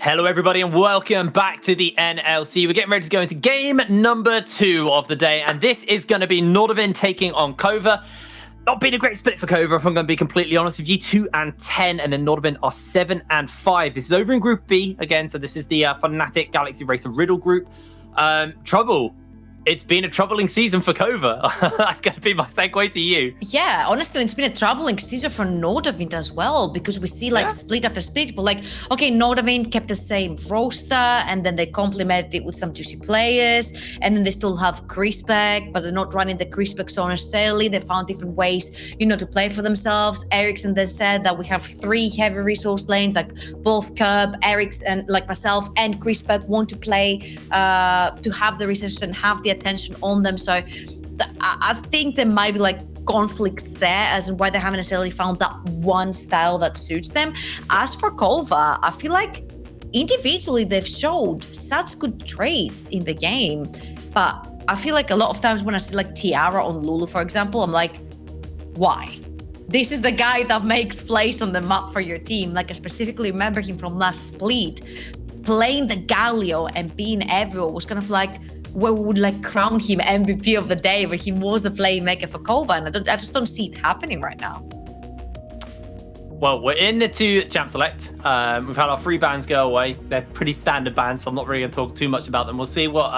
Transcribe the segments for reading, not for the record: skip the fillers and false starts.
Hello, everybody, and welcome back to the NLC. We're getting ready to go into game number 2 of the day, and this is going to be Nordavind taking on KOVA. Not been a great split for KOVA, if I'm going to be completely honest with you. 2 and 10, and then Nordavind are 7 and 5. This is over in Group B again, so this is the Fnatic Galaxy Racer Riddle group. Trouble. It's been a troubling season for KOVA. That's going to be my segue to you. Yeah, honestly, it's been a troubling season for Nordavind as well, because we see split after split. But okay, Nordavind kept the same roster, and then they complemented it with some juicy players, and then they still have Crispec, but they're not running the Crispec so necessarily. They found different ways, to play for themselves. Ericsson then said that we have 3 heavy resource lanes, like both Curb, Ericsson, like myself, and Crispec want to play to have the resources and have the attention on them. So I think there might be conflicts there as in why they haven't necessarily found that one style that suits them. As for KOVA, I feel like individually they've showed such good traits in the game, but I feel like a lot of times when I see Tiara on Lulu, for example, I'm like, why? This is the guy that makes plays on the map for your team. I specifically remember him from last split, playing the Galio and being everywhere was kind of where we would crown him MVP of the day, where he was the playmaker for KOVA, and I just don't see it happening right now. Well, we're in the 2 Champ Select. We've had our 3 bans go away. They're pretty standard bans, so I'm not really going to talk too much about them. We'll see what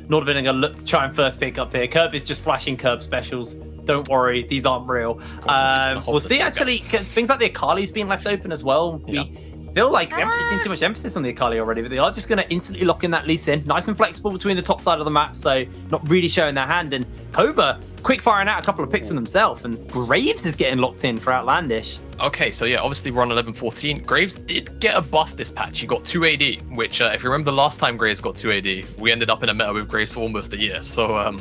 Nordavind are going to look to try and first pick up here. Curb is just flashing Curb specials. Don't worry, these aren't real. We'll see, actually, things like the Akali's being left open as well. We feel like we haven't really seen too much emphasis on the Akali already, but they are just going to instantly lock in that Lee Sin. Nice and flexible between the top side of the map, so not really showing their hand. And KOVA quick firing out a couple of picks for themselves, and Graves is getting locked in for Outlandish. Okay, so yeah, obviously we're on 11-14. Graves did get a buff this patch. He got 2 AD, which if you remember the last time Graves got 2 AD, we ended up in a meta with Graves for almost a year. So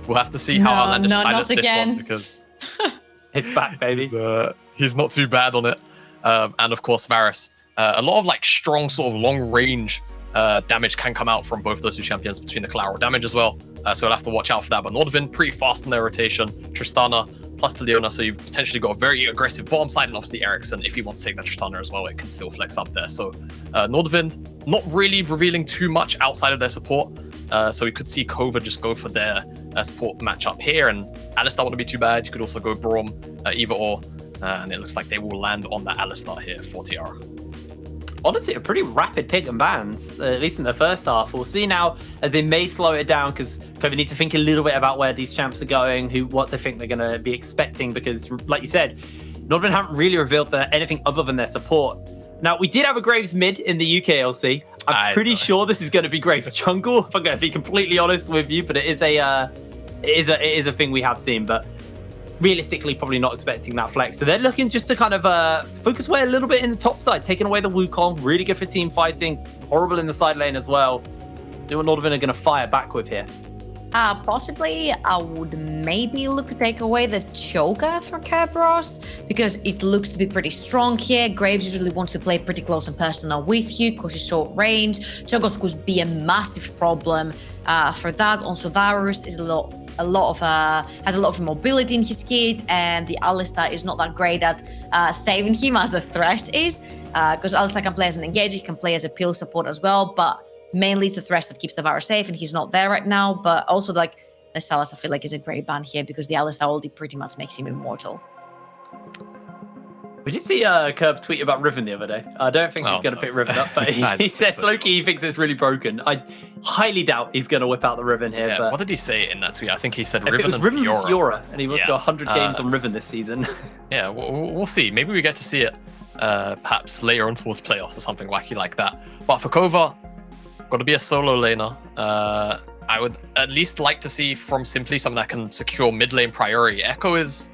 we'll have to see how Outlandish pilots this one, because it's back, baby. He's not too bad on it. And of course, Varus. A lot of strong sort of long range damage can come out from both those 2 champions between the collateral damage as well. So we'll have to watch out for that. But Nordavind pretty fast on their rotation. Tristana plus Leona, so you've potentially got a very aggressive bottom side, and obviously Ericsson, if he wants to take that Tristana as well, it can still flex up there. So Nordavind not really revealing too much outside of their support. So we could see KOVA just go for their support matchup here, and Alistar wouldn't be too bad. You could also go Braum, either or. And it looks like they will land on that Alistar here for Tiara. Honestly, a pretty rapid pick and bans, at least in the first half. We'll see now as they may slow it down, because KOVA need to think a little bit about where these champs are going, what they think they're going to be expecting, because like you said, Nordavind haven't really revealed anything other than their support. Now, we did have a Graves mid in the UKLC. I'm pretty sure this is going to be Graves jungle, if I'm going to be completely honest with you, but it is a thing we have seen, but realistically probably not expecting that flex. So they're looking just to kind of focus away a little bit in the top side, taking away the Wukong. Really good for team fighting, horrible in the side lane as well. See what Nordavind are going to fire back with here. Possibly I would maybe look to take away the Cho'Gath for Kerberos, because it looks to be pretty strong here. Graves usually wants to play pretty close and personal with you because it's short range. Cho'Gath could be a massive problem for that. Also, Varus is has a lot of mobility in his kit, and the Alistar is not that great at saving him as the Thresh is, because Alistar can play as an engager, he can play as a peel support as well, but mainly it's the Thresh that keeps the Varus safe, and he's not there right now. But also the Sylas I feel like is a great ban here, because the Alistar ulti pretty much makes him immortal. We did see Curb tweet about Riven the other day. I don't think he's going to pick Riven up, but he says low-key he thinks it's really broken. I highly doubt he's going to whip out the Riven here. Yeah, but what did he say in that tweet? I think he said Riven and Riven Fiora. And he must got 100 games on Riven this season. Yeah, we'll see. Maybe we get to see it perhaps later on towards playoffs or something wacky like that. But for KOVA, got to be a solo laner. I would at least like to see from Simply something that can secure mid lane priority. Echo is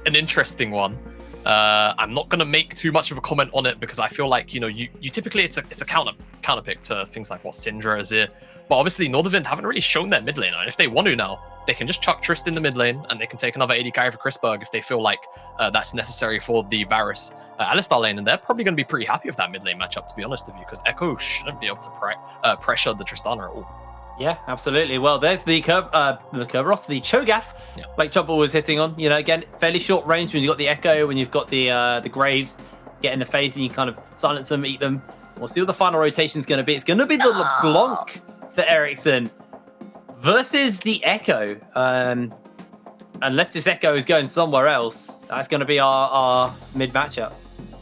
an interesting one. I'm not going to make too much of a comment on it, because I feel like, you typically it's a counter pick to things like what Syndra is here. But obviously Nordavind haven't really shown their mid laner, and if they want to now, they can just chuck Trist in the mid lane, and they can take another AD carry for Chrisberg if they feel like that's necessary for the Varus Alistar lane, and they're probably going to be pretty happy with that mid lane matchup, to be honest with you, because Echo shouldn't be able to pressure the Tristana at all. Yeah, absolutely. Well, there's the Kerberos, the Cho'Gath, like Trouble was hitting on. Again, fairly short range when you've got the Echo, when you've got the Graves, get in the face and you kind of silence them, eat them. We'll see what the final rotation is going to be. It's going to be the LeBlanc for Ericsson versus the Echo. Unless this Echo is going somewhere else, that's going to be our mid matchup.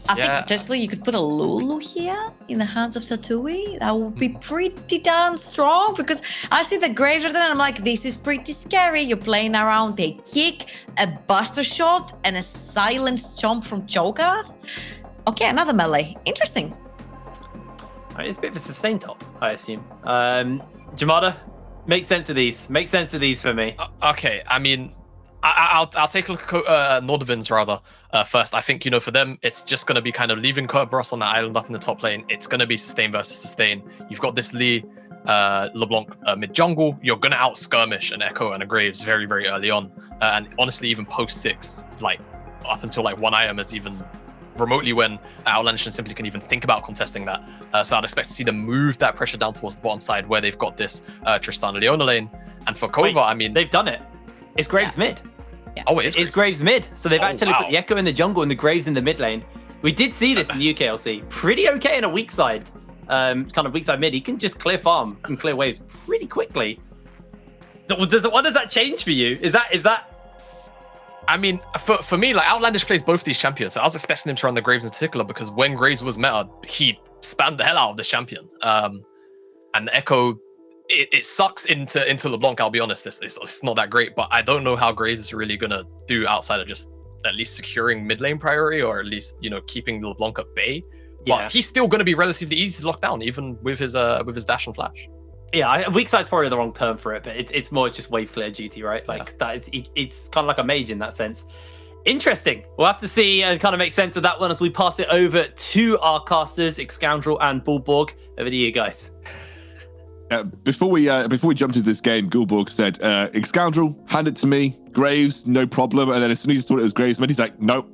I think potentially you could put a Lulu here in the hands of Satui. That would be pretty darn strong, because I see the Graves right there and I'm like, this is pretty scary. You're playing around a kick, a buster shot, and a silenced jump from Cho'Gath. Okay, another melee. Interesting. It's a bit of a sustain top, I assume. Jamada, make sense of these. Make sense of these for me. Okay, I mean, I'll take a look at Nordavind's rather first. I think, for them, it's just going to be kind of leaving Kerberos on the island up in the top lane. It's going to be sustain versus sustain. You've got this Lee, LeBlanc mid jungle. You're going to out skirmish an Echo and a Graves very, very early on. And honestly, even post 6, like up until like 1 IM is even remotely when Outlandish and Simply can even think about contesting that. So I'd expect to see them move that pressure down towards the bottom side where they've got this Tristana Leona lane. And for KOVA, I mean, they've done it. It's Graves mid. Yeah. Oh, it is. It's Graves mid. So they've actually put the Echo in the jungle and the Graves in the mid lane. We did see this in the UKLC. Pretty okay in a weak side. Kind of weak side mid. He can just clear farm and clear waves pretty quickly. What does that change for you? Is that? I mean, for me, like Outlandish plays both these champions. So I was expecting him to run the Graves in particular because when Graves was meta, he spammed the hell out of this champion. And Echo, it sucks into LeBlanc, I'll be honest. It's not that great, but I don't know how Graves is really going to do outside of just at least securing mid lane priority, or at least, keeping LeBlanc at bay. Yeah. But he's still going to be relatively easy to lock down, even with his dash and flash. Yeah, weak side's probably the wrong term for it, but it's more just wave clear duty, right? Like that is, it's kind of like a mage in that sense. Interesting. We'll have to see and kind of make sense of that one as we pass it over to our casters, Excoundrel and Bullborg. Over to you guys. Before we jumped into this game, Gulborg said, Excoundrel, hand it to me. Graves, no problem. And then as soon as he thought it was Graves, he's like, nope.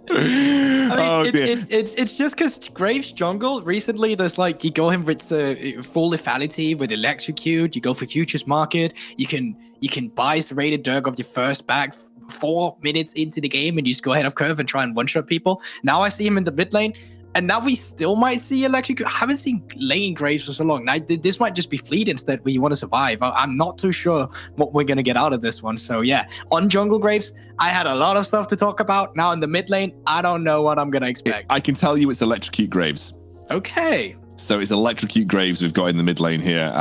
It's just because Graves jungle recently, there's like, you go him with full lethality with electrocute, you go for futures market, you can buy serrated Dirk of your first bag 4 minutes into the game and you just go ahead of curve and try and one-shot people. Now I see him in the mid lane, and now we still might see electrocute. I haven't seen lane Graves for so long. Now, this might just be fleet instead where you want to survive. I'm not too sure what we're going to get out of this one. So yeah, on jungle Graves, I had a lot of stuff to talk about. Now in the mid lane, I don't know what I'm going to expect. I can tell you it's electrocute Graves. Okay. So it's electrocute Graves we've got in the mid lane here.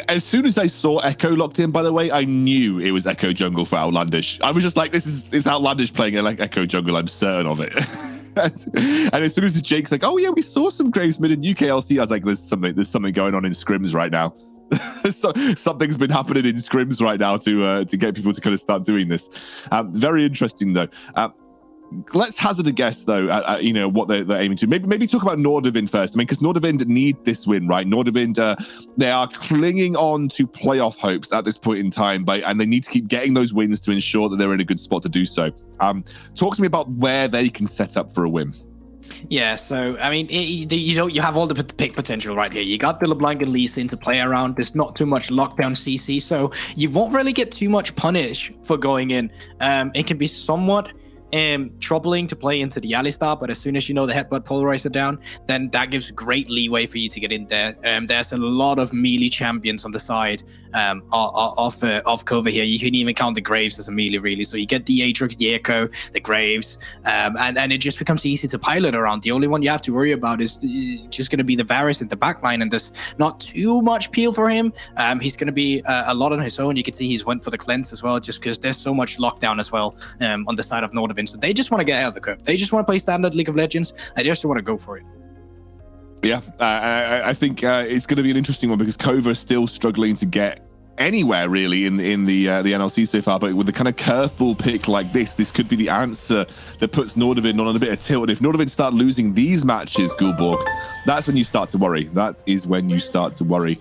As soon as I saw Echo locked in, by the way, I knew it was Echo jungle for Outlandish. I was just like, it's Outlandish playing like Echo jungle. I'm certain of it. And as soon as Jake's like, oh yeah, we saw some Graves mid in UKLC, I was like, there's something going on in scrims right now. So something's been happening in scrims right now to get people to kind of start doing this. Very interesting though. Let's hazard a guess though, what they're aiming to. Maybe talk about Nordavind first. I mean, because Nordavind need this win, right? Nordavind, they are clinging on to playoff hopes at this point in time, and they need to keep getting those wins to ensure that they're in a good spot to do so. Talk to me about where they can set up for a win. Yeah, so I mean, you have all the pick potential right here. You got the LeBlanc and Lee Sin to play around. There's not too much lockdown CC, so you won't really get too much punish for going in. It can be somewhat troubling to play into the Alistar, but as soon as the headbutt polarizer down, then that gives great leeway for you to get in there. There's a lot of melee champions on the side of KOVA here. You can even count the Graves as a melee, really. So you get the Aatrox, the Echo, the Graves, and it just becomes easy to pilot around. The only one you have to worry about is just going to be the Varus in the backline, and there's not too much peel for him. He's going to be a lot on his own. You can see he's went for the cleanse as well, just because there's so much lockdown as well on the side of Nordavind. So they just want to get out of the curve. They just want to play standard League of Legends. They just want to go for it. Yeah, I think it's going to be an interesting one because KOVA is still struggling to get anywhere really in the NLC so far. But with the kind of curveball pick like this could be the answer that puts Nordavind on a bit of tilt. And if Nordavind start losing these matches, Gulborg, that's when you start to worry. That is when you start to worry.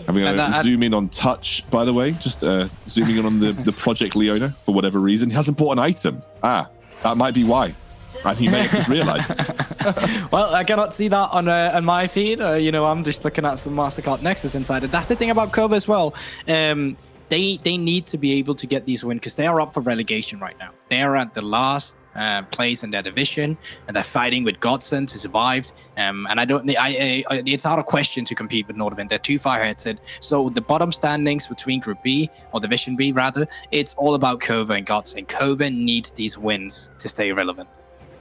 Having a zoom in on Touch, by the way, just zooming in on the Project Leona for whatever reason. He hasn't bought an item. That might be why. And he may have just realized. Well, I cannot see that on my feed. I'm just looking at some MasterCard Nexus inside it. That's the thing about KOVA as well. They need to be able to get these wins because they are up for relegation right now. They are at the last place in their division, and they're fighting with Godson to survive. And it's out of question to compete with Nordavind. They're too far ahead. So the bottom standings between Group B, or Division B rather, it's all about KOVA and Godson. KOVA needs these wins to stay relevant.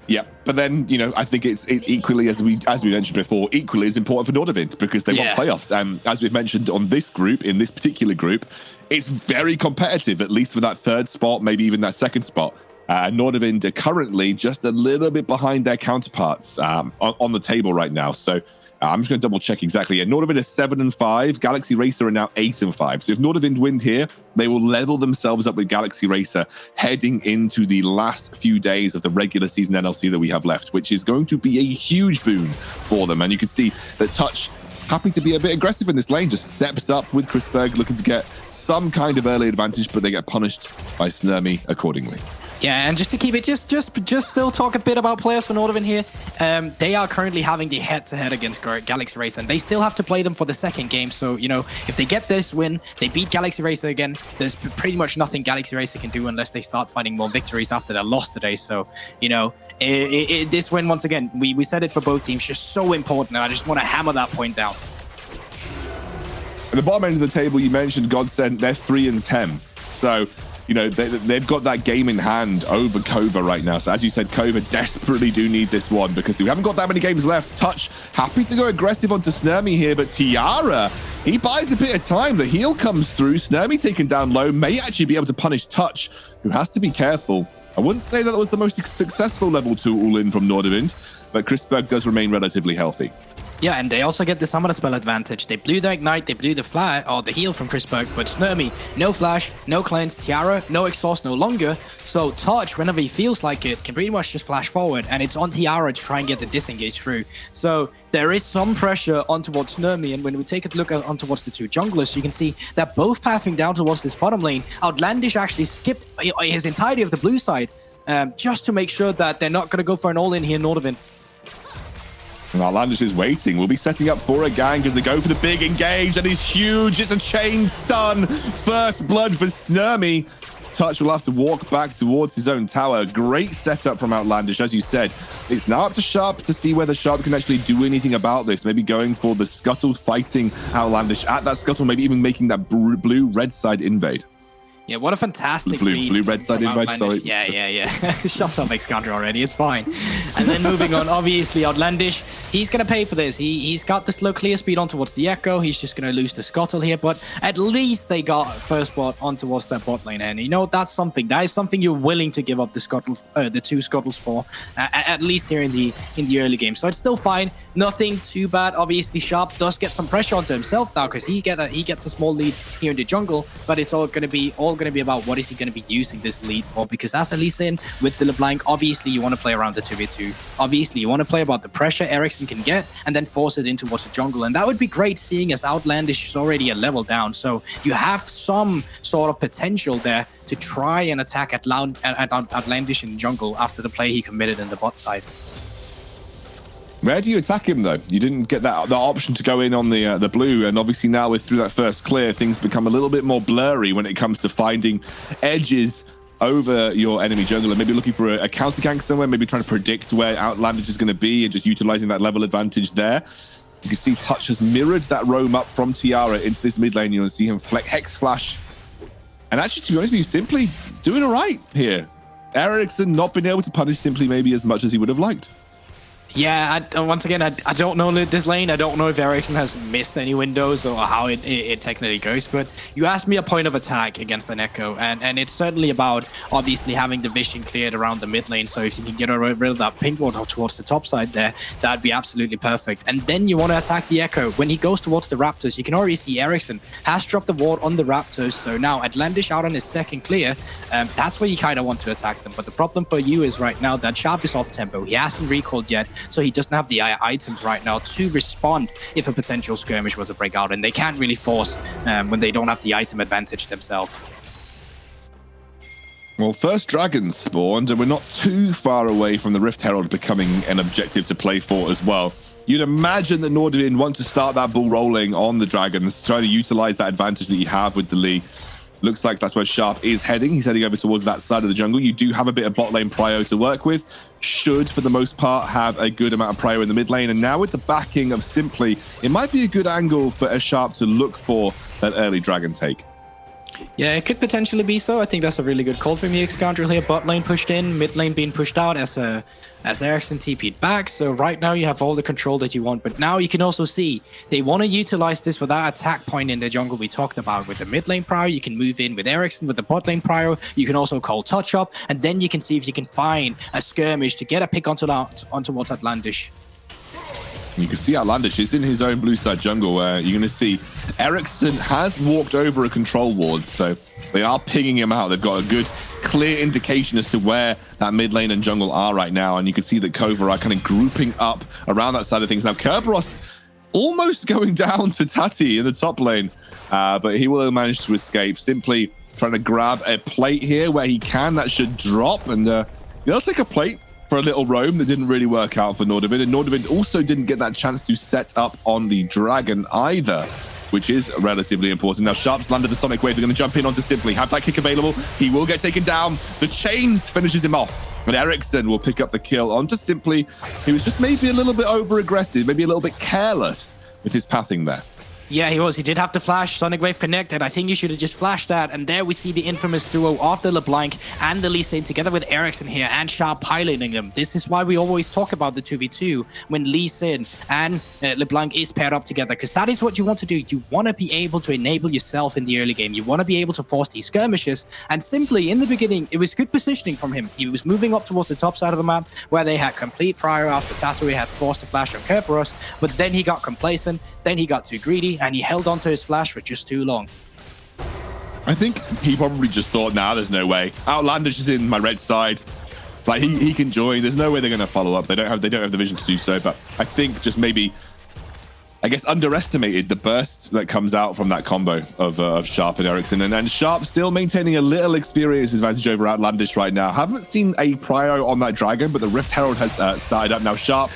Yeah, but then, you know, I think it's equally, as we mentioned before, equally as important for Nordavind because they want playoffs. And as we've mentioned on this group, in this particular group, it's very competitive, at least for that third spot, maybe even that second spot. Nordavind are currently just a little bit behind their counterparts on the table right now. So I'm just going to double check exactly. Yeah, Nordavind is 7-5. Galaxy Racer are now 8-5. So if Nordavind win here, they will level themselves up with Galaxy Racer heading into the last few days of the regular season NLC that we have left, which is going to be a huge boon for them. And you can see that Touch, happy to be a bit aggressive in this lane, just steps up with Chrisberg, looking to get some kind of early advantage, but they get punished by Snurmy accordingly. Yeah, and just to keep it, just still talk a bit about players for Nordavind here. They are currently having the head-to-head against Galaxy Racer, and they still have to play them for the second game. So, you know, if they get this win, they beat Galaxy Racer again, there's pretty much nothing Galaxy Racer can do unless they start finding more victories after their loss today. So, you know, this win, once again, we said it for both teams, just so important, and I just want to hammer that point down. At the bottom end of the table, you mentioned Godsend, they're 3-10. So, you know, they've got that game in hand over KOVA right now. So as you said, KOVA desperately do need this one because we haven't got that many games left. Touch, happy to go aggressive onto Snurmy here, but Tiara, he buys a bit of time. The heal comes through. Snurmy taken down low, may actually be able to punish Touch, who has to be careful. I wouldn't say that was the most successful level 2 all-in from Nordavind, but Chrisberg does remain relatively healthy. Yeah, and they also get the Summoner Spell advantage. They blew the Ignite, they blew the flash, or the heal from Chrisberg, but Snurmy, no flash, no cleanse, Tiara, no exhaust no longer. So Touch, whenever he feels like it, can pretty much just flash forward, and it's on Tiara to try and get the disengage through. So there is some pressure on towards Snurmy, and when we take a look on towards the two junglers, you can see they're both pathing down towards this bottom lane. Outlandish actually skipped his entirety of the blue side, just to make sure that they're not going to go for an all-in here, Nordavind. And Outlandish is waiting. We'll be setting up for a gang as they go for the big engage. That is huge. It's a chain stun. First blood for Snurmy. Touch will have to walk back towards his own tower. Great setup from Outlandish. As you said, it's now up to Sharp to see whether Sharp can actually do anything about this. Maybe going for the Scuttle, fighting Outlandish at that Scuttle, maybe even making that blue-red side invade. Yeah, what a fantastic blue-red side invite, sorry. Yeah. Shut up, X-Counter already, it's fine. And then moving on, obviously, Outlandish, he's going to pay for this. He's got the slow clear speed on towards the Echo. He's just going to lose the Scuttle here, but at least they got first spot on towards that bot lane. And you know, that's something. That is something you're willing to give up the Scuttle, the two Scuttles for, at least here in the early game. So it's still fine. Nothing too bad. Obviously, Sharp does get some pressure onto himself now because he gets a small lead here in the jungle, but it's all going to be about what is he going to be using this lead for, because as Elise in with the LeBlanc, obviously you want to play around the 2v2. Obviously you want to play about the pressure Ericsson can get and then force it in towards the jungle, and that would be great seeing as Outlandish is already a level down, so you have some sort of potential there to try and attack Outlandish in jungle after the play he committed in the bot side. Where do you attack him, though? You didn't get that option to go in on the blue, and obviously now through that first clear, things become a little bit more blurry when it comes to finding edges over your enemy jungler. Maybe looking for a counter gank somewhere, maybe trying to predict where Outlandish is going to be and just utilizing that level advantage there. You can see Touch has mirrored that roam up from Tiara into this mid lane. You'll see him Hex Flash. And actually, to be honest with you, Simply doing all right here. Ericsson not being able to punish Simply maybe as much as he would have liked. Yeah, once again, I don't know this lane. I don't know if Ericsson has missed any windows or how it technically goes, but you asked me a point of attack against an Echo, and it's certainly about obviously having the vision cleared around the mid lane, so if you can get rid of that pink ward towards the top side there, that'd be absolutely perfect. And then you want to attack the Echo. When he goes towards the Raptors, you can already see Ericsson has dropped the ward on the Raptors, so now Outlandish out on his second clear, that's where you kind of want to attack them. But the problem for you is right now that Sharp is off tempo. He hasn't recalled yet, so he doesn't have the items right now to respond if a potential skirmish was to break out, and they can't really force when they don't have the item advantage themselves. Well, first dragons spawned, and we're not too far away from the Rift Herald becoming an objective to play for as well. You'd imagine that Nordavind want to start that ball rolling on the dragons, trying to utilize that advantage that you have with the Lee. Looks like that's where Sharp is heading. He's heading over towards that side of the jungle. You do have a bit of bot lane prio to work with. Should, for the most part, have a good amount of prio in the mid lane. And now with the backing of Simply, it might be a good angle for a Sharp to look for that early dragon take. Yeah, it could potentially be so. I think that's a really good call from you, Scoundrel here. Bot lane pushed in, mid lane being pushed out as Ericsson TP'd back. So right now you have all the control that you want. But now you can also see they want to utilize this for that attack point in the jungle we talked about. With the mid lane prio, you can move in with Ericsson. With the bot lane prio, you can also call touch up. And then you can see if you can find a skirmish to get a pick onto towards Outlandish. You can see Outlandish is in his own blue side jungle, where you're going to see Ericsson has walked over a control ward, so they are pinging him out. They've got a good, clear indication as to where that mid lane and jungle are right now, and you can see that KOVA are kind of grouping up around that side of things. Now, Kerberos almost going down to Tati in the top lane, but he will manage to escape, simply trying to grab a plate here where he can. That should drop, and they'll take a plate for a little roam that didn't really work out for Nordavind. And Nordavind also didn't get that chance to set up on the dragon either, which is relatively important. Now, Sharp's landed the Sonic Wave. They're going to jump in onto Simply. Have that kick available. He will get taken down. The chains finishes him off. And Ericsson will pick up the kill onto Simply, who was just maybe a little bit over-aggressive, maybe a little bit careless with his pathing there. Yeah, he was. He did have to flash. Sonic Wave connected. I think you should have just flashed that. And there we see the infamous duo of the LeBlanc and the Lee Sin together with Ericsson here and Sharp piloting them. This is why we always talk about the 2v2 when Lee Sin and LeBlanc is paired up together, because that is what you want to do. You want to be able to enable yourself in the early game. You want to be able to force these skirmishes. And Simply, in the beginning, it was good positioning from him. He was moving up towards the top side of the map where they had complete prio after Tatooine had forced a flash on Kerberos, but then he got complacent. Then he got too greedy, and he held onto his flash for just too long. I think he probably just thought, nah, there's no way. Outlandish is in my red side. Like, he can join. There's no way they're going to follow up. They don't have the vision to do so. But I think just maybe, I guess, underestimated the burst that comes out from that combo of Sharp and Ericsson. And Sharp still maintaining a little experience advantage over Outlandish right now. Haven't seen a prio on that dragon, but the Rift Herald has started up. Now, Sharp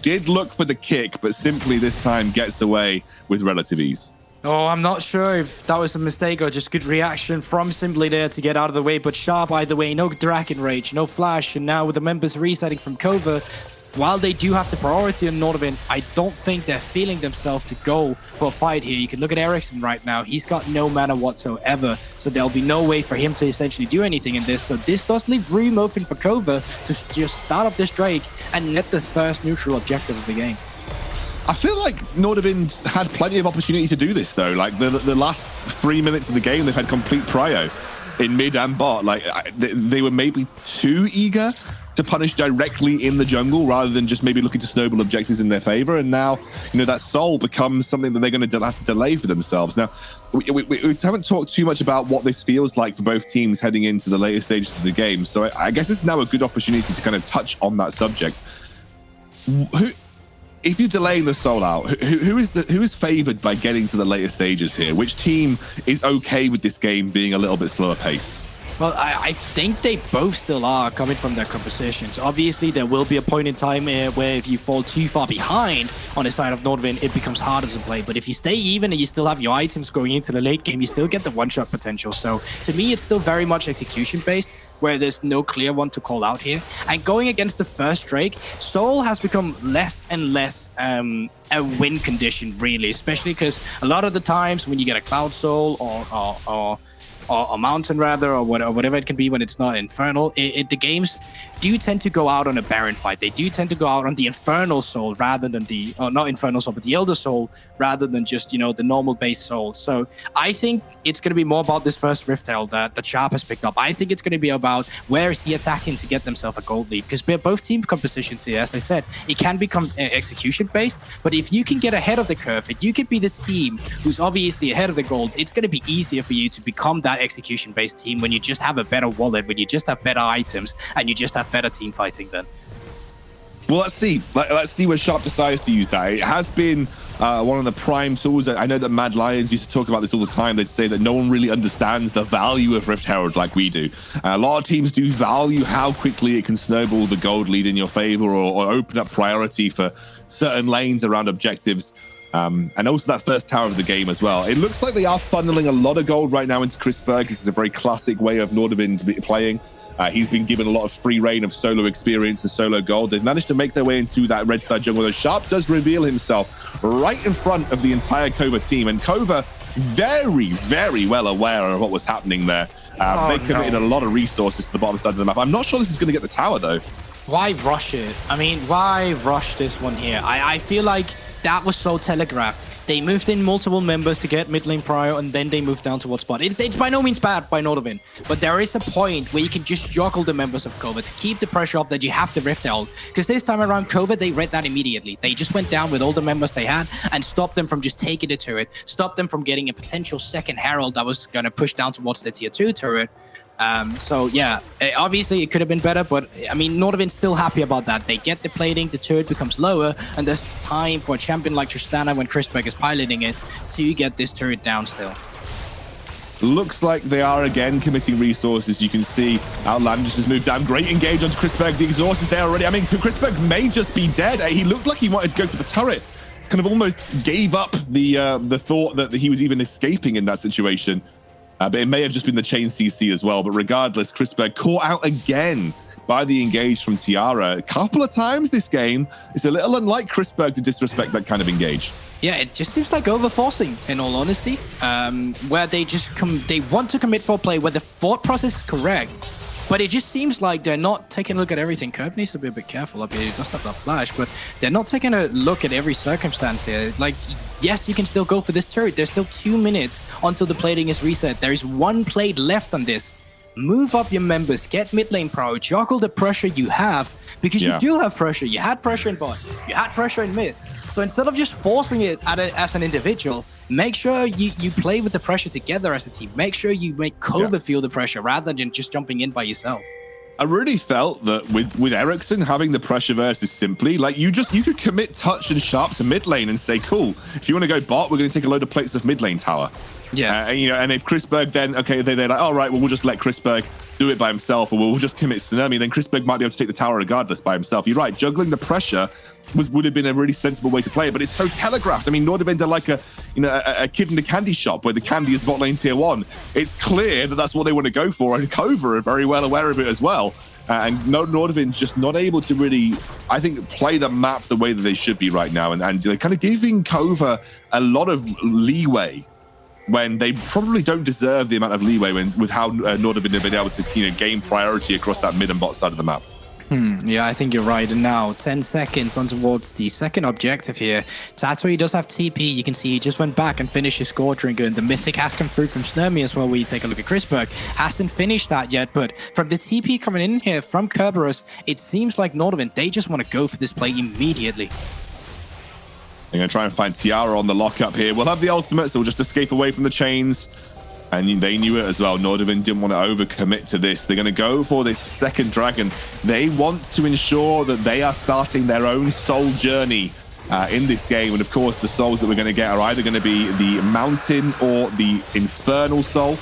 did look for the kick, but Simply this time gets away with relative ease. Oh, I'm not sure if that was a mistake or just good reaction from Simply there to get out of the way. But Sharp, either way, no Dragon Rage, no Flash. And now with the members resetting from KOVA, while they do have the priority on Nordavind, I don't think they're feeling themselves to go for a fight here. You can look at Ericsson right now. He's got no mana whatsoever, so there'll be no way for him to essentially do anything in this. So this does leave room open for KOVA to just start up this Drake and get the first neutral objective of the game. I feel like Nordavind had plenty of opportunity to do this, though. Like, the last 3 minutes of the game, they've had complete prio in mid and bot. Like, they were maybe too eager to punish directly in the jungle rather than just maybe looking to snowball objectives in their favor. And now, you know, that soul becomes something that they're going to have to delay for themselves. Now, we haven't talked too much about what this feels like for both teams heading into the later stages of the game. So I guess it's now a good opportunity to kind of touch on that subject. If you're delaying the soul out, who is favored by getting to the later stages here? Which team is okay with this game being a little bit slower paced? Well, I think they both still are coming from their compositions. Obviously, there will be a point in time where if you fall too far behind on the side of Nordavind, it becomes harder to play. But if you stay even and you still have your items going into the late game, you still get the one-shot potential. So to me, it's still very much execution-based, where there's no clear one to call out here. And going against the first Drake, Soul has become less and less a win condition, really, especially because a lot of the times when you get a Cloud Soul or Mountain rather, or whatever it can be when it's not Infernal, the games do tend to go out on a Baron fight. They do tend to go out on the Infernal Soul rather than the, or not Infernal Soul, but the Elder Soul rather than just, you know, the normal base Soul. So I think it's going to be more about this first Rift Herald that Sharp has picked up. I think it's going to be about where is he attacking to get themselves a gold lead, because both team compositions here, as I said, it can become execution based, but if you can get ahead of the curve, if you can be the team who's obviously ahead of the gold, it's going to be easier for you to become that execution based team when you just have a better wallet, when you just have better items, and you just have better team fighting then. Well, let's see. Let's see where Sharp decides to use that. It has been one of the prime tools. I know that Mad Lions used to talk about this all the time. They'd say that no one really understands the value of Rift Herald like we do. A lot of teams do value how quickly it can snowball the gold lead in your favor, or open up priority for certain lanes around objectives. And also that first tower of the game as well. It looks like they are funneling a lot of gold right now into Chrisberg. This is a very classic way of Nordavind to be playing. He's been given a lot of free reign of solo experience and solo gold. They've managed to make their way into that red side jungle, though Sharp does reveal himself right in front of the entire KOVA team. And KOVA very, very well aware of what was happening there. They committed a lot of resources to the bottom side of the map. I'm not sure this is going to get the tower, though. Why rush it? I mean, why rush this one here? I feel like that was so telegraphed. They moved in multiple members to get mid lane prior, and then they moved down towards bot. It's by no means bad by Nordavind, but there is a point where you can just juggle the members of KOVA to keep the pressure up that you have to Rift Herald. Because this time around, KOVA, they read that immediately. They just went down with all the members they had and stopped them from just taking the turret, stopped them from getting a potential second Herald that was going to push down towards the tier 2 turret. So yeah, obviously it could have been better, but I mean, Nordavind's still happy about that. They get the plating, the turret becomes lower, and there's time for a champion like Tristana when Chrisberg is piloting it to get this turret down still. Looks like they are again committing resources. You can see Outlandish has moved down. Great engage onto Chrisberg. The exhaust is there already. I mean, Chrisberg may just be dead. He looked like he wanted to go for the turret. Kind of almost gave up the thought that he was even escaping in that situation. But it may have just been the chain CC as well. But regardless, Chrisberg caught out again by the engage from Tiara. A couple of times this game. It's a little unlike Chrisberg to disrespect that kind of engage. Yeah, it just seems like overforcing, in all honesty, where they just they want to commit for play where the thought process is correct. But it just seems like they're not taking a look at everything. Curb needs to be a bit careful up here. He does have that flash, but they're not taking a look at every circumstance here. Like, yes, you can still go for this turret. There's still 2 minutes until the plating is reset. There is 1 plate left on this. Move up your members, get mid lane power, juggle the pressure you have, because you do have pressure. You had pressure in bot, you had pressure in mid. So instead of just forcing it as an individual, make sure you play with the pressure together as a team. Make sure you make KOVA feel the pressure rather than just jumping in by yourself. I really felt that with Ericsson having the pressure versus Simply, like you could commit Touch and Sharp to mid lane and say, cool, if you want to go bot, we're going to take a load of plates of mid lane tower. Yeah. And if Chrisberg then, okay, they're like, all right, well, we'll just let Chrisberg do it by himself, or we'll just commit Tsunami, then Chrisberg might be able to take the tower regardless by himself. You're right, juggling the pressure would have been a really sensible way to play it, but it's so telegraphed. I mean, Nordavind are like a kid in the candy shop where the candy is bot lane tier 1. It's clear that that's what they want to go for, and KOVA are very well aware of it as well. And Nordavind just not able to really, I think, play the map the way that they should be right now, and they're kind of giving KOVA a lot of leeway when they probably don't deserve the amount of leeway with how Nordavind have been able to gain priority across that mid and bot side of the map. Yeah, I think you're right. And now 10 seconds on towards the second objective here. Tatui does have TP. You can see he just went back and finished his score drinker, and the mythic has come through from Tsunami as well. We take a look at Chrisberg. Hasn't finished that yet, but from the TP coming in here from Kerberos, it seems like Nordavind, they just want to go for this play immediately. They're going to try and find Tiara on the lockup here. We'll have the ultimate, so we'll just escape away from the chains. And they knew it as well. Nordavind didn't want to overcommit to this. They're going to go for this second dragon. They want to ensure that they are starting their own soul journey in this game. And of course, the souls that we're going to get are either going to be the mountain or the infernal soul.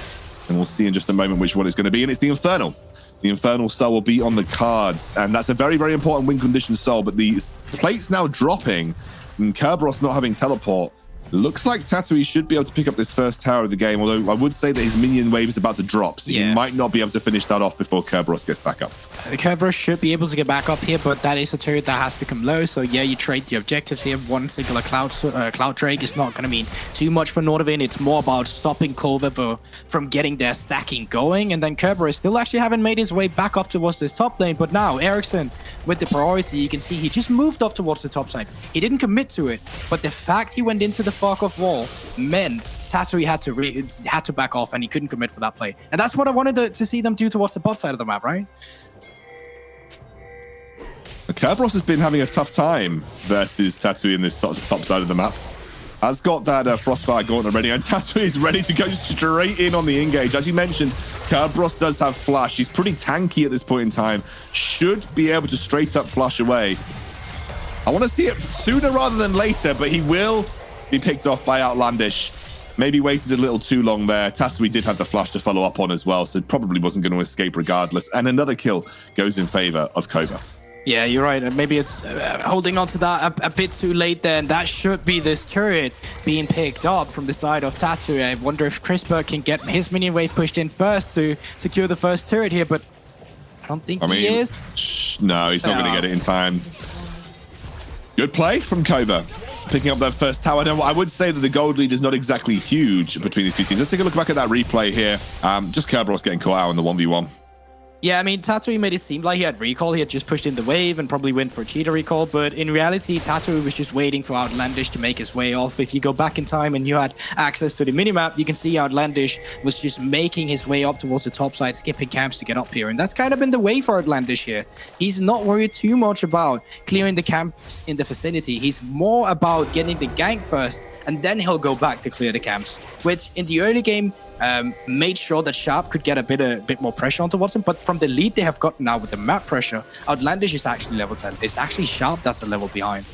And we'll see in just a moment which one it's going to be. And it's the infernal. The infernal soul will be on the cards. And that's a very, very important win condition soul. But the plates now dropping, and Kerberos not having teleport. Looks like Tatui should be able to pick up this first tower of the game, although I would say that his minion wave is about to drop, so he might not be able to finish that off before Kerberos gets back up. Kerberos should be able to get back up here, but that is a turret that has become low, so yeah, you trade the objectives here. One singular cloud drake is not going to mean too much for Nordavind. It's more about stopping KOVA from getting their stacking going, and then Kerberos still actually haven't made his way back up towards this top lane, but now Ericsson with the priority, you can see he just moved up towards the top side. He didn't commit to it, but the fact he went into the fuck off wall meant Tatui had to back off, and he couldn't commit for that play. And that's what I wanted to see them do towards the bot side of the map, right? Kerberos has been having a tough time versus Tatui in this top side of the map. Has got that Frostfire Gauntlet ready, and Tatui is ready to go straight in on the engage. As you mentioned, Kerberos does have flash. He's pretty tanky at this point in time. Should be able to straight up flash away. I want to see it sooner rather than later, but he will be picked off by Outlandish. Maybe waited a little too long there. Tatui did have the flash to follow up on as well, so probably wasn't going to escape regardless. And another kill goes in favor of KOVA. Yeah, you're right. And maybe holding on to that a bit too late then. That should be this turret being picked up from the side of Tattoo. I wonder if Chrisberg can get his minion wave pushed in first to secure the first turret here, but I don't think he is. No, he's not going to get it in time. Good play from KOVA, picking up that first tower. Now, I would say that the gold lead is not exactly huge between these two teams. Let's take a look back at that replay here. Just Kerberos getting caught out in the 1v1. Yeah, I mean, Tattoo made it seem like he had recall. He had just pushed in the wave and probably went for cheater recall. But in reality, Tattoo was just waiting for Outlandish to make his way off. If you go back in time and you had access to the minimap, you can see Outlandish was just making his way up towards the top side, skipping camps to get up here. And that's kind of been the way for Outlandish here. He's not worried too much about clearing the camps in the vicinity. He's more about getting the gank first, and then he'll go back to clear the camps, which in the early game, made sure that Sharp could get a bit more pressure onto Watson. But from the lead they have gotten now with the map pressure, Outlandish is actually level 10. It's actually Sharp that's a level behind.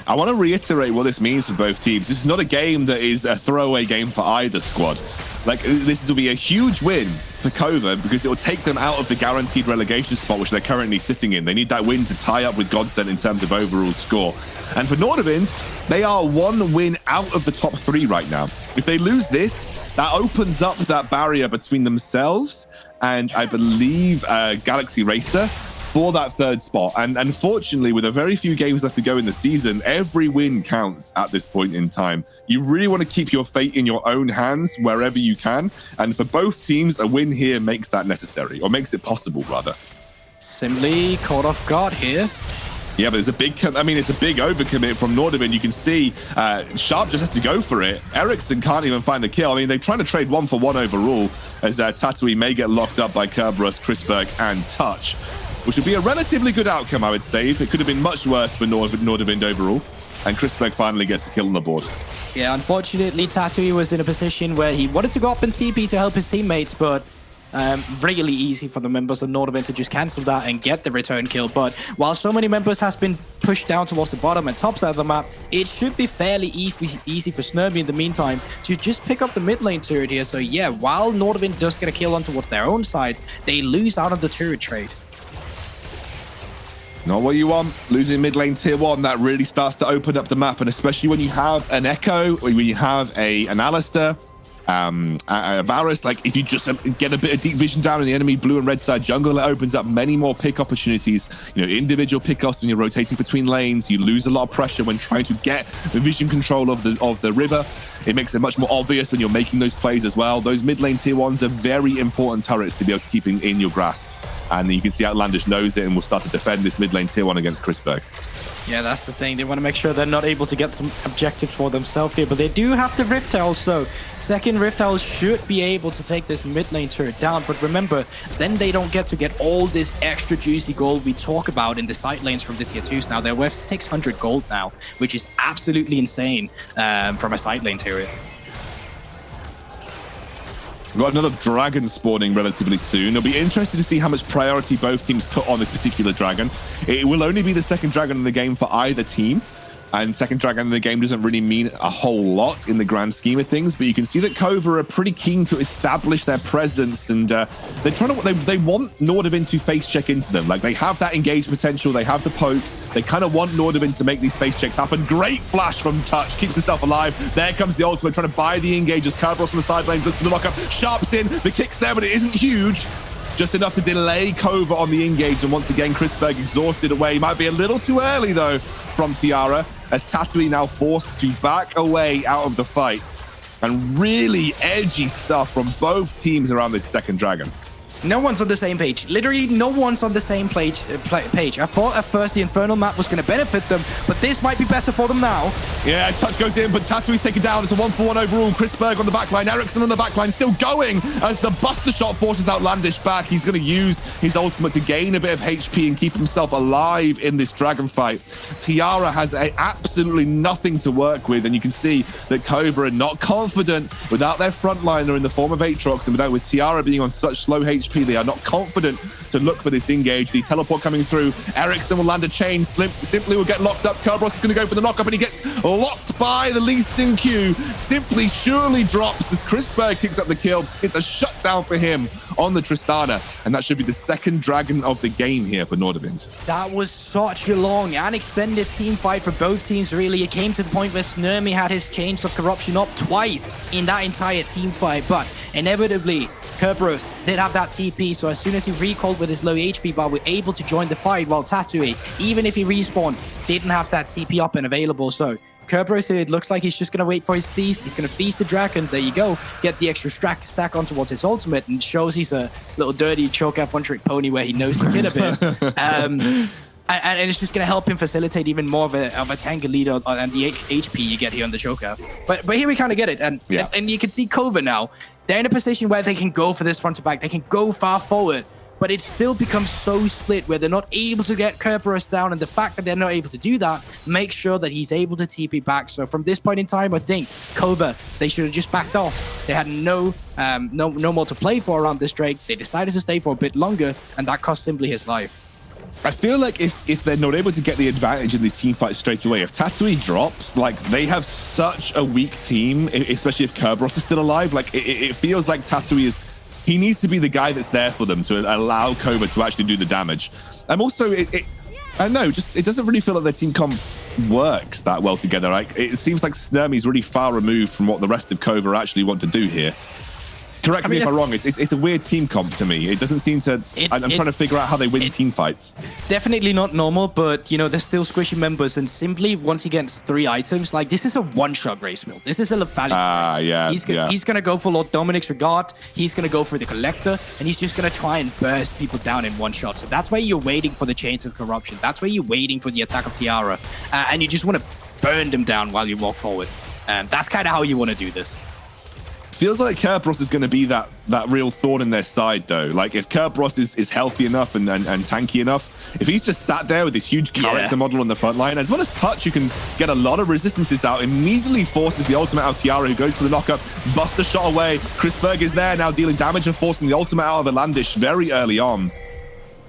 I want to reiterate what this means for both teams. This is not a game that is a throwaway game for either squad. Like, this will be a huge win for KOVA because it will take them out of the guaranteed relegation spot, which they're currently sitting in. They need that win to tie up with Godsent in terms of overall score. And for Nordavind, they are one win out of the top 3 right now. If they lose this, that opens up that barrier between themselves and, I believe, Galaxy Racer for that 3rd spot. And unfortunately, with a very few games left to go in the season, every win counts at this point in time. You really want to keep your fate in your own hands wherever you can. And for both teams, a win here makes that necessary, or makes it possible, rather. Simply caught off guard here. Yeah, but it's a big overcommit from Nordavind. You can see Sharp just has to go for it. Ericsson can't even find the kill. I mean, they're trying to trade 1-for-1 overall as Tatooine may get locked up by Kerberos, Chrisberg, and Touch, which would be a relatively good outcome, I would say. It could have been much worse for Nordavind overall. And Chrisberg finally gets a kill on the board. Yeah, unfortunately, Tatooine was in a position where he wanted to go up and TP to help his teammates, but really easy for the members of Nordavind to just cancel that and get the return kill. But while so many members has been pushed down towards the bottom and top side of the map, it should be fairly easy for Snurby in the meantime to just pick up the mid lane turret here. So yeah, while Nordavind does get a kill on towards their own side, they lose out of the turret trade. Not what you want. Losing mid lane tier 1, that really starts to open up the map. And especially when you have an Echo, when you have an Alistair, Varus, like if you just get a bit of deep vision down in the enemy blue and red side jungle, it opens up many more pick opportunities. You know, individual pickoffs when you're rotating between lanes. You lose a lot of pressure when trying to get the vision control of the river. It makes it much more obvious when you're making those plays as well. Those mid lane tier 1s are very important turrets to be able to keep in your grasp. And you can see Outlandish knows it and will start to defend this mid lane tier 1 against Chrisberg. Yeah, that's the thing. They want to make sure they're not able to get some objectives for themselves here, but they do have the Rift Tiles, so second Rift Tiles should be able to take this mid lane turret down. But remember, then they don't get all this extra juicy gold we talk about in the side lanes from the tier 2s. Now they're worth 600 gold now, which is absolutely insane from a side lane turret. We've got another dragon spawning relatively soon. It'll be interesting to see how much priority both teams put on this particular dragon. It will only be the second dragon in the game for either team. And second dragon in the game doesn't really mean a whole lot in the grand scheme of things, but you can see that KOVA are pretty keen to establish their presence, and they're trying to. They want Nordavind to face check into them. Like, they have that engage potential, they have the poke. They kind of want Nordavind to make these face checks happen. Great flash from Touch, keeps himself alive. There comes the ultimate, trying to buy the engages. Kerberos from the side lane, looks for the lock up. Sharp's in, the kick's there, but it isn't huge. Just enough to delay KOVA on the engage, and once again, Chrisberg exhausted away. Might be a little too early, though, from Tiara, as Tatooine now forced to back away out of the fight. And really edgy stuff from both teams around this second dragon. No one's on the same page. Literally, no one's on the same page. I thought at first the Infernal map was going to benefit them, but this might be better for them now. Yeah, Touch goes in, but Tatooine's taken down. It's a 1-for-1 overall. Chrisberg on the backline. Ericsson on the backline, still going as the Buster Shot forces Outlandish back. He's going to use his ultimate to gain a bit of HP and keep himself alive in this dragon fight. Tiara has absolutely nothing to work with, and you can see that KOVA are not confident without their frontliner in the form of Aatrox, and with Tiara being on such slow HP. HP. They are not confident to look for this engage. The teleport coming through. Ericsson will land a chain. Simply will get locked up. Kerberos is going to go for the knockup, and he gets locked by the Lee Sin Q. Simply surely drops as Chrisberg kicks up the kill. It's a shutdown for him on the Tristana, and that should be the second dragon of the game here for Nordavind. That was such a long and extended team fight for both teams, really. It came to the point where Snurmy had his Chains of Corruption up twice in that entire team fight, but inevitably, Kerberos did have that TP, so as soon as he recalled with his low HP bar, we're able to join the fight, while Tatui, even if he respawned, didn't have that TP up and available. So Kerberos, it looks like he's just going to wait for his feast. He's going to feast the dragon. There you go. Get the extra stack on towards his ultimate, and shows he's a little dirty choke F one-trick pony where he knows to hit a bit. And it's just going to help him facilitate even more of a tanker lead and the HP you get here on the choker. But here we kind of get it. And you can see KOVA now. They're in a position where they can go for this front to back. They can go far forward. But it still becomes so split where they're not able to get Kerberos down. And the fact that they're not able to do that makes sure that he's able to TP back. So from this point in time, I think KOVA, they should have just backed off. They had no more to play for around this Drake. They decided to stay for a bit longer, and that cost Simply his life. I feel like if they're not able to get the advantage in these team fights straight away, if Tatui drops, like, they have such a weak team, especially if Kerberos is still alive. Like, it feels like Tatui he needs to be the guy that's there for them to allow KOVA to actually do the damage. And also, I don't know, it doesn't really feel like their team comp works that well together. Like, it seems like Snurmy's really far removed from what the rest of KOVA actually want to do here. Correct me if I'm wrong. It's a weird team comp to me. It doesn't seem to... I'm trying to figure out how they win team fights. Definitely not normal, but, you know, they're still squishy members. And Simply, once he gets 3 items, like, this is a one-shot race mill. This is a value. He's going to go for Lord Dominic's Regard. He's going to go for the Collector. And he's just going to try and burst people down in one shot. So that's why you're waiting for the Chains of Corruption. That's why you're waiting for the attack of Tiara. And you just want to burn them down while you walk forward. That's kind of how you want to do this. Feels like Kerberos is going to be that real thorn in their side, though. Like, if Kerberos is healthy enough and tanky enough, if he's just sat there with this huge character model on the front line, as well as Touch, you can get a lot of resistances out, immediately forces the ultimate out of Tiara, who goes for the knockup, busts a shot away. Chrisberg is there now, dealing damage and forcing the ultimate out of Alandish very early on.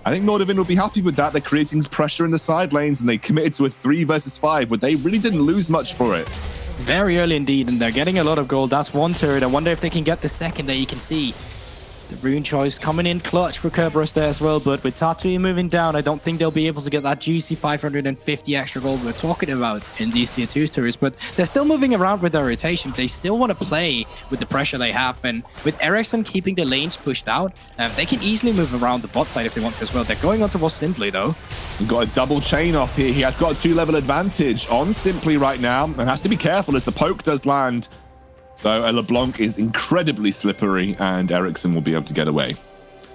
I think Nordavind will be happy with that. They're creating pressure in the side lanes, and they committed to a 3 versus 5, but they really didn't lose much for it. Very early indeed, and they're getting a lot of gold. That's one turret. I wonder if they can get the second there. You can see the rune choice coming in clutch for Kerberos there as well, but with Tatui moving down, I don't think they'll be able to get that juicy 550 extra gold we're talking about in these tier 2 turrets, but they're still moving around with their rotation. They still want to play with the pressure they have, and with Ericsson keeping the lanes pushed out, they can easily move around the bot side if they want to as well. They're going on towards Simply, though. We've got a double chain off here. He has got a 2-level advantage on Simply right now, and has to be careful as the poke does land. So LeBlanc is incredibly slippery, and Ericsson will be able to get away.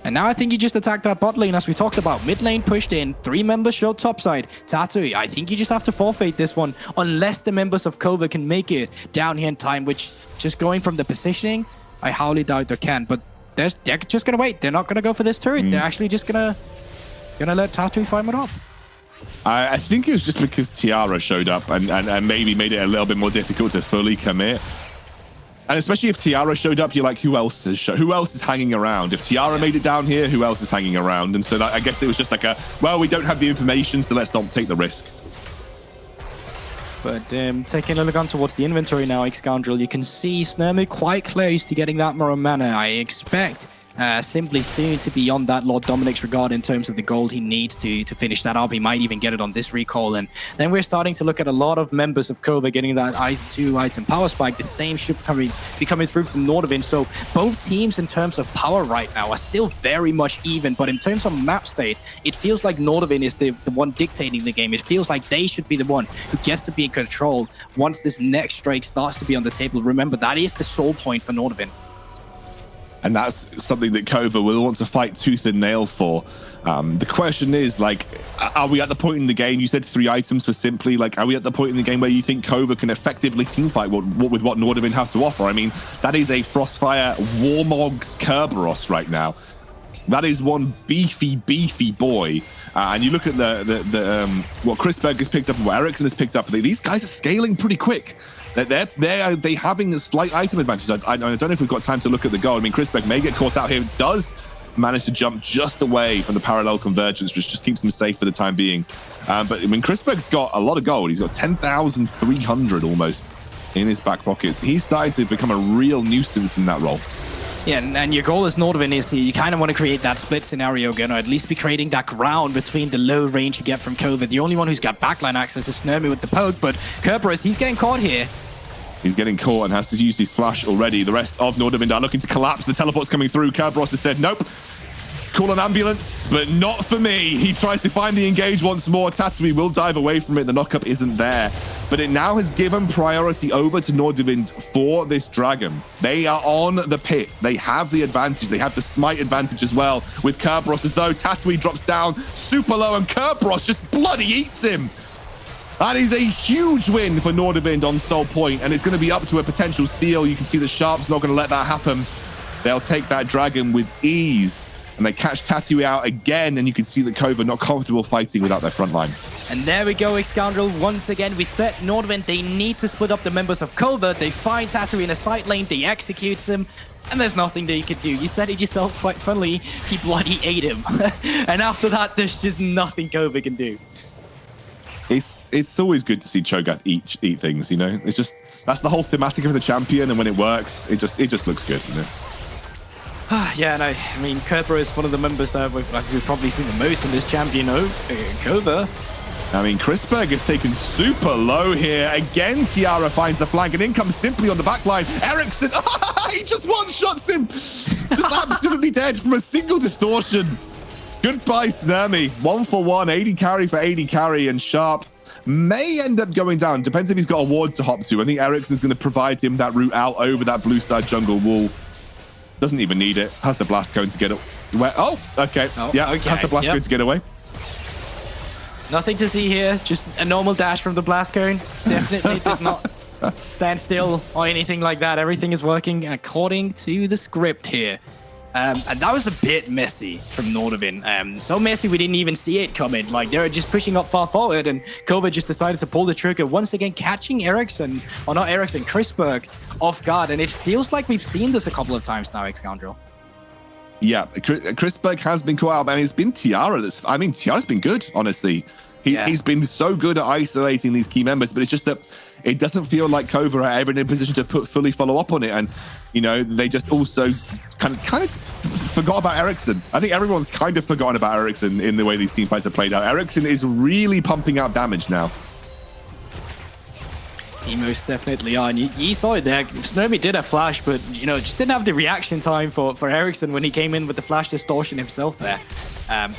And now I think you just attacked that bot lane, as we talked about. Mid lane pushed in, 3 members showed topside. Tatui, I think you just have to forfeit this one, unless the members of KOVA can make it down here in time, which, just going from the positioning, I highly doubt they can. But they're just going to wait. They're not going to go for this turret. They're actually just going to let Tatui farm it up. I think it was just because Tiara showed up and maybe made it a little bit more difficult to fully commit. And especially if Tiara showed up, you're like, who else is hanging around? If Tiara made it down here, who else is hanging around? And so I guess it was just like well, we don't have the information, so let's not take the risk. But taking a look on towards the inventory now, Scoundrel, you can see Snurmy quite close to getting that more mana. I expect Simply soon to be on that Lord Dominic's Regard in terms of the gold he needs to finish that up. He might even get it on this recall. And then we're starting to look at a lot of members of KOVA getting that 2 item power spike. The same should be coming through from Nordavind. So both teams in terms of power right now are still very much even. But in terms of map state, it feels like Nordavind is the one dictating the game. It feels like they should be the one who gets to be in control once this next Drake starts to be on the table. Remember, that is the sole point for Nordavind. And that's something that KOVA will want to fight tooth and nail for. The question is, like, are we at the point in the game, you said 3 items for Simply, like, are we at the point in the game where you think KOVA can effectively teamfight with what Nordavind have to offer? I mean, that is a Frostfire Warmog's Kerberos right now. That is one beefy boy. And you look at what Chrisberg has picked up and what Ericsson has picked up, these guys are scaling pretty quick. They're having a slight item advantage. I don't know if we've got time to look at the goal. I mean, Chrisberg may get caught out here. Does managed to jump just away from the parallel convergence, which just keeps him safe for the time being. But I mean, Chrisberg's got a lot of gold. He's got 10,300 almost in his back pockets. He's starting to become a real nuisance in that role. Yeah, and your goal as Nordavind is you kind of want to create that split scenario again, or at least be creating that ground between the low range you get from KOVA. The only one who's got backline access is Snurmy with the poke, but Kerberos, he's getting caught here. He's getting caught and has to use his flash already. The rest of Nordavind are looking to collapse. The teleport's coming through. Kerberos has said, nope. Call an ambulance, but not for me. He tries to find the engage once more. Tatsumi will dive away from it. The knockup isn't there. But it now has given priority over to Nordavind for this dragon. They are on the pit. They have the advantage. They have the smite advantage as well with Kerberos, as though Tatsumi drops down super low and Kerberos just bloody eats him. That is a huge win for Nordavind on Soul Point, and it's going to be up to a potential steal. You can see the Sharp's not going to let that happen. They'll take that dragon with ease. And they catch Tattoo out again, and you can see that KOVA not comfortable fighting without their front line. And there we go, Scoundrel. Once again, we set Nordavind. They need to split up the members of KOVA. They find Tattoo in a side lane, they execute him, and there's nothing that you could do. You said it yourself quite funnily, he bloody ate him. And after that, there's just nothing KOVA can do. It's always good to see Cho'Gath eat things, you know? It's just, that's the whole thematic of the champion, and when it works, it just looks good, you know? Yeah, no, I mean, Kerber is one of the members that we've probably seen the most in this champion, KOVA. I mean, Chrisberg is taken super low here. Again, Tiara finds the flank and in comes simply on the back line. Ericsson, he just one-shots him. Just absolutely dead from a single distortion. Goodbye, Snurmy. 1-for-1, 80 carry for 80 carry, and Sharp may end up going down. Depends if he's got a ward to hop to. I think Ericsson's going to provide him that route out over that blue side jungle wall. Doesn't even need it. Has the blast cone to get away. Oh, okay. Oh, yeah, okay. Has the blast cone to get away. Nothing to see here. Just a normal dash from the blast cone. Definitely did not stand still or anything like that. Everything is working according to the script here. And that was a bit messy from Nordavind. So messy we didn't even see it coming. Like, they were just pushing up far forward, and KOVA just decided to pull the trigger, once again catching Ericsson, or not Ericsson, Chrisberg off guard. And it feels like we've seen this a couple of times now, Scoundrel. Yeah, Chrisberg has been caught out, and it's been Tiara Tiara's been good, honestly. He's been so good at isolating these key members, but it's just that it doesn't feel like KOVA are ever in a position to fully follow up on it. And, you know, they just also kind of forgot about Ericsson. I think everyone's kind of forgotten about Ericsson in the way these team fights have played out. Ericsson is really pumping out damage now. He most definitely are. And you saw it there. Snurmy did a flash, but, you know, just didn't have the reaction time for Ericsson when he came in with the flash distortion himself there.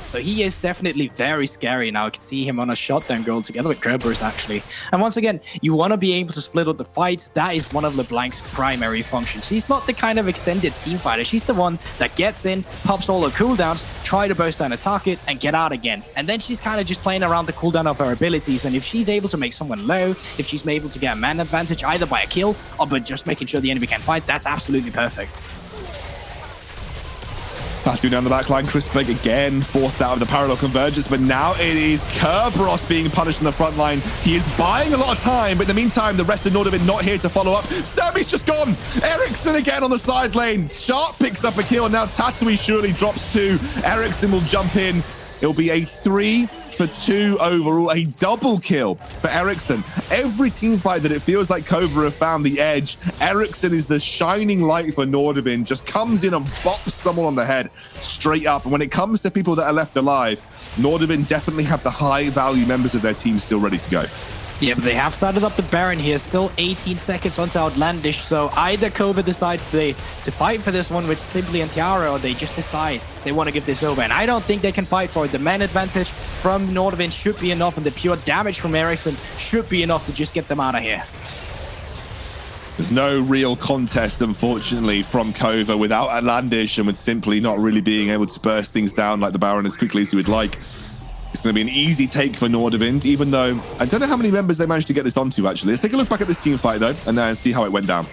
So he is definitely very scary now. I can see him on a shutdown goal together with Kerberos, actually. And once again, you want to be able to split up the fight. That is one of LeBlanc's primary functions. She's not the kind of extended team fighter. She's the one that gets in, pops all her cooldowns, try to burst down a target, and get out again. And then she's kind of just playing around the cooldown of her abilities. And if she's able to make someone low, if she's able to get a man advantage, either by a kill or by just making sure the enemy can fight, that's absolutely perfect. Passing down the back line, Chrisberg again forced out of the parallel convergence, but now it is Kerberos being punished in the front line. He is buying a lot of time, but in the meantime, the rest of Nordavind not here to follow up. Snurmy's just gone. Ericsson again on the side lane. Sharp picks up a kill. Now Tatsui surely drops 2. Ericsson will jump in. It'll be a 3-for-2 overall, a double kill for Ericsson. Every team fight that it feels like KOVA have found the edge, Ericsson is the shining light for Nordavind, just comes in and bops someone on the head straight up. And when it comes to people that are left alive, Nordavind definitely have the high value members of their team still ready to go. Yeah, but they have started up the Baron here, still 18 seconds onto Outlandish, so either KOVA decides to fight for this one with Simply and Tiara, or they just decide they want to give this over. And I don't think they can fight for it. The man advantage from Nordavind should be enough, and the pure damage from Ericsson should be enough to just get them out of here. There's no real contest, unfortunately, from KOVA without Outlandish and with Simply not really being able to burst things down like the Baron as quickly as he would like. It's going to be an easy take for Nordavind, even though I don't know how many members they managed to get this onto, actually. Let's take a look back at this team fight, though, and see how it went down.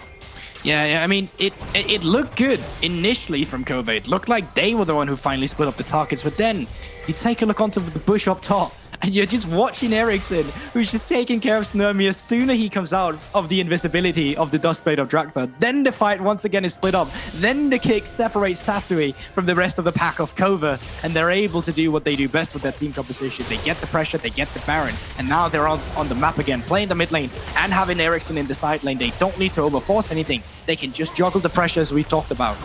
Yeah, I mean, it looked good initially from KOVA. It looked like they were the one who finally split up the targets, but then you take a look onto the bush up top, and you're just watching Ericsson, who's just taking care of Snurmy as soon as he comes out of the invisibility of the Dustblade of Drakthar. Then the fight once again is split up. Then the kick separates Tatui from the rest of the pack of KOVA, and they're able to do what they do best with their team composition. They get the pressure, they get the Baron, and now they're on the map again, playing the mid lane and having Ericsson in the side lane. They don't need to overforce anything. They can just juggle the pressure as we talked about.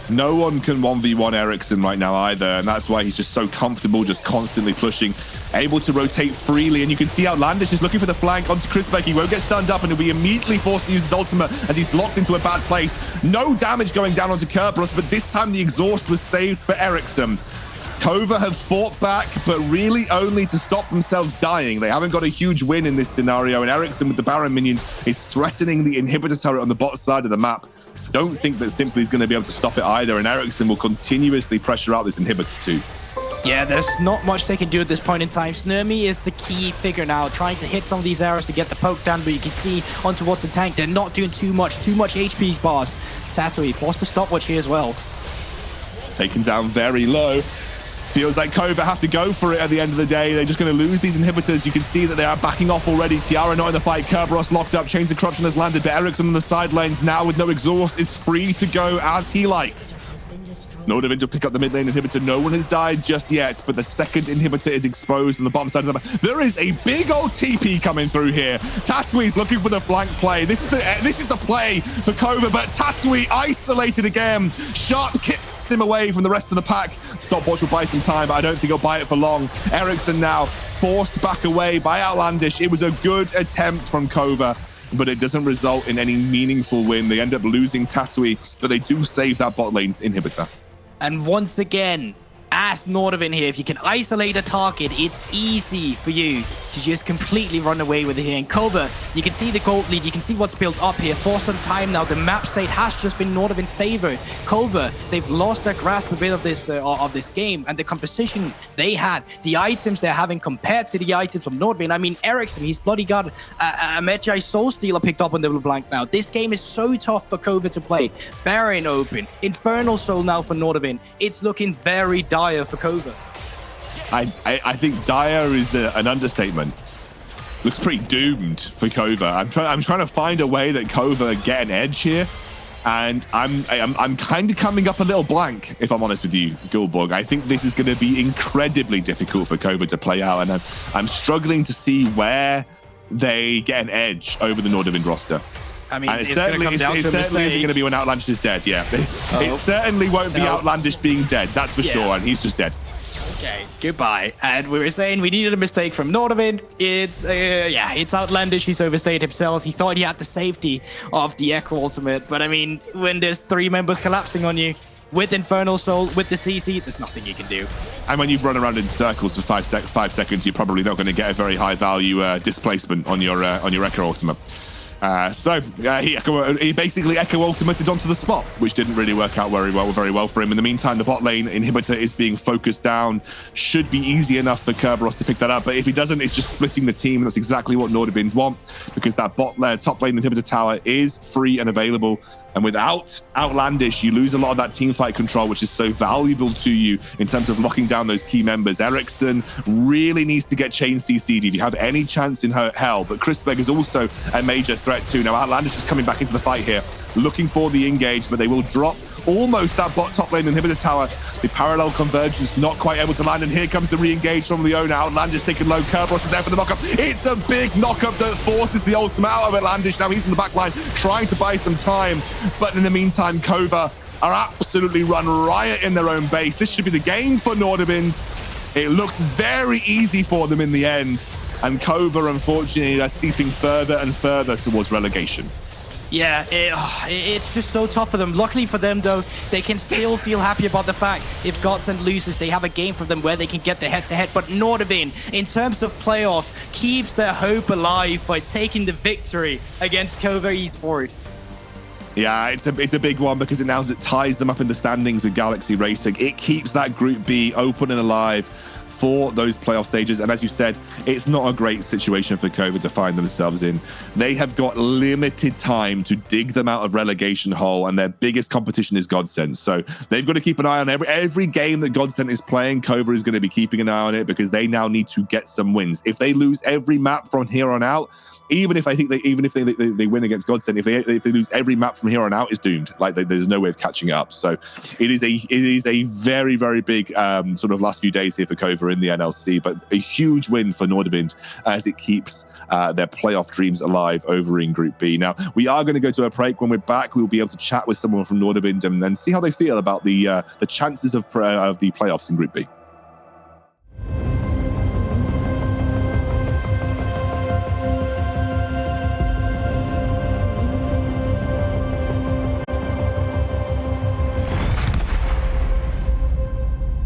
No one can 1v1 Ericsson right now either, and that's why he's just so comfortable, just constantly pushing, able to rotate freely. And you can see Outlandish is looking for the flank onto Chrisbeck. He won't get stunned up, and he'll be immediately forced to use his ultimate as he's locked into a bad place. No damage going down onto Kerberos, but this time the exhaust was saved for Ericsson. KOVA have fought back, but really only to stop themselves dying. They haven't got a huge win in this scenario, and Ericsson with the Baron minions is threatening the inhibitor turret on the bot side of the map. Don't think that Simply is going to be able to stop it either, and Ericsson will continuously pressure out this inhibitor too. Yeah, there's not much they can do at this point in time. Snurmy is the key figure now, trying to hit some of these arrows to get the poke down, but you can see on towards the tank, they're not doing too much HP bars. Tatui forced to stopwatch here as well. Taken down very low. Feels like KOVA have to go for it at the end of the day. They're just going to lose these inhibitors. You can see that they are backing off already. Tiara not in the fight. Kerberos locked up. Chains of Corruption has landed, but Ericsson on the side lanes now with no exhaust is free to go as he likes. Nordavind will pick up the mid lane inhibitor. No one has died just yet, but the second inhibitor is exposed on the bottom side of the map. There is a big old TP coming through here. Tatui's looking for the flank play. This is the play for KOVA, but Tatui isolated again. Sharp kicks him away from the rest of the pack. Stopwatch will buy some time, but I don't think he'll buy it for long. Ericsson now forced back away by Outlandish. It was a good attempt from KOVA, but it doesn't result in any meaningful win. They end up losing Tatui, but they do save that bot lane inhibitor. And once again, as Nordavind here, if you can isolate a target, it's easy for you to just completely run away with it here. And KOVA, you can see the gold lead, you can see what's built up here. For some time now, the map state has just been Nordavind's favor. KOVA, they've lost their grasp a bit of this game, and the composition they had, the items they're having compared to the items from Nordavind. I mean, Ericsson, he's bloody got a Medjay Soul Stealer picked up on the blank now. This game is so tough for KOVA to play. Baron open, Infernal Soul now for Nordavind. It's looking very dire for KOVA. I think dire is an understatement. Looks pretty doomed for KOVA. I'm trying to find a way that KOVA get an edge here, and I'm kind of coming up a little blank, if I'm honest with you, Gulborg. I think this is going to be incredibly difficult for KOVA to play out, and I'm struggling to see where they get an edge over the Nordavind roster. I mean, it certainly isn't going to be when Outlandish is dead. Yeah, it certainly won't be Outlandish being dead. That's for sure, and he's just dead. Okay, goodbye. And we were saying we needed a mistake from Nordavind. It's Outlandish. He's overstayed himself. He thought he had the safety of the Echo ultimate, but I mean, when there's 3 members collapsing on you with Infernal Soul, with the CC, there's nothing you can do. And when you run around in circles for 5 seconds, you're probably not going to get a very high value displacement on your Echo ultimate. He basically Echo ultimated onto the spot, which didn't really work out very well for him. In the meantime, the bot lane inhibitor is being focused down. Should be easy enough for Kerberos to pick that up, but if he doesn't, it's just splitting the team. That's exactly what Nordavind want, because that top lane inhibitor tower is free and available. And without Outlandish, you lose a lot of that team fight control, which is so valuable to you in terms of locking down those key members. Ericsson really needs to get chain CC'd if you have any chance in hell. But Chrisbeck is also a major threat too. Now, Outlandish is coming back into the fight here, looking for the engage, but they will drop almost that top lane inhibitor tower. The parallel convergence not quite able to land, and here comes the re-engage from Leona. Outlandish taking low. Kerberos is there for the knock-up. It's a big knock-up that forces the ultimate out of Outlandish. Now he's in the back line trying to buy some time, but in the meantime, KOVA are absolutely run riot in their own base. This should be the game for Nordavind. It looks very easy for them in the end, and KOVA, unfortunately, are seeping further and further towards relegation. Yeah, it's just so tough for them. Luckily for them, though, they can still feel happy about the fact if Godsend loses, they have a game for them where they can get the head-to-head. But Nordavind, in terms of playoffs, keeps their hope alive by taking the victory against KOVA Esports. Yeah, it's a big one, because it ties them up in the standings with Galaxy Racing. It keeps that Group B open and alive for those playoff stages. And as you said, it's not a great situation for KOVA to find themselves in. They have got limited time to dig them out of relegation hole, and their biggest competition is Godsend. So they've got to keep an eye on every game that Godsend is playing. KOVA is going to be keeping an eye on it because they now need to get some wins. If they lose every map from here on out, even if they win against Godsend, if they lose every map from here on out, it's doomed. Like there's no way of catching up. So it is a very, very big sort of last few days here for KOVA in the NLC, but a huge win for Nordavind as it keeps their playoff dreams alive over in Group B. Now we are going to go to a break. When we're back, we'll be able to chat with someone from Nordavind and then see how they feel about the chances of the playoffs in Group B.